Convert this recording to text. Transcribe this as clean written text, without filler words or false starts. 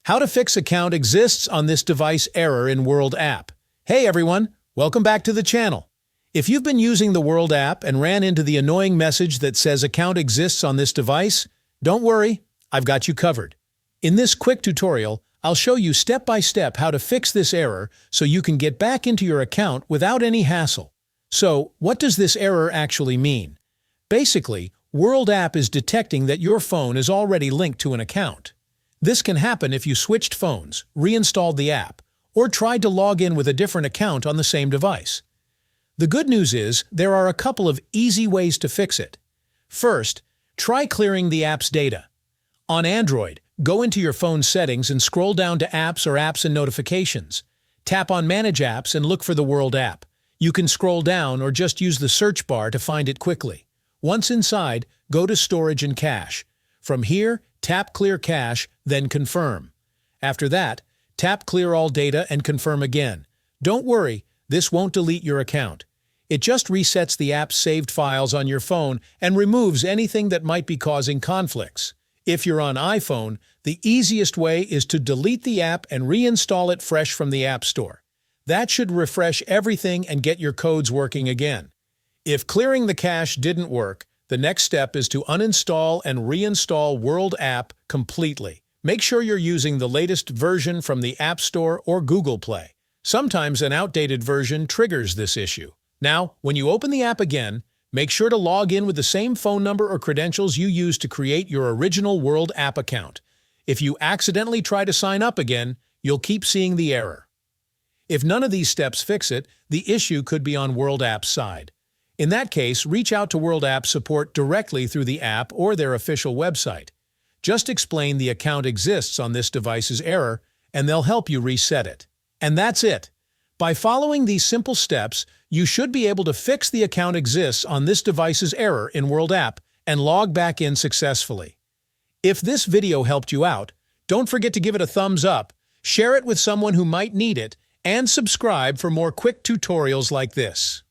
How to fix account exists on this device error in World app. Hey everyone, welcome back to the channel. If you've been using the World app and ran into the annoying message that says account exists on this device, don't worry, I've got you covered. In this quick tutorial, I'll show you step by step how to fix this error so you can get back into your account without any hassle. So, what does this error actually mean? Basically, World app is detecting that your phone is already linked to an account. This can happen if you switched phones, reinstalled the app, or tried to log in with a different account on the same device. The good news is there are a couple of easy ways to fix it. First, try clearing the app's data. On Android, go into your phone's settings and scroll down to Apps or Apps and Notifications. Tap on Manage Apps and look for the World app. You can scroll down or just use the search bar to find it quickly. Once inside, go to Storage and Cache. From here, tap Clear Cache, then Confirm. After that, tap Clear All Data and confirm again. Don't worry, this won't delete your account. It just resets the app's saved files on your phone and removes anything that might be causing conflicts. If you're on iPhone, the easiest way is to delete the app and reinstall it fresh from the App Store. That should refresh everything and get your codes working again. If clearing the cache didn't work, the next step is to uninstall and reinstall World app completely. Make sure you're using the latest version from the App Store or Google Play. Sometimes an outdated version triggers this issue. Now, when you open the app again, make sure to log in with the same phone number or credentials you used to create your original World app account. If you accidentally try to sign up again, you'll keep seeing the error. If none of these steps fix it, the issue could be on World app's side. In that case, reach out to World app support directly through the app or their official website. Just explain the account exists on this device's error, and they'll help you reset it. And that's it. By following these simple steps, you should be able to fix the account exists on this device's error in World app and log back in successfully. If this video helped you out, don't forget to give it a thumbs up, share it with someone who might need it, and subscribe for more quick tutorials like this.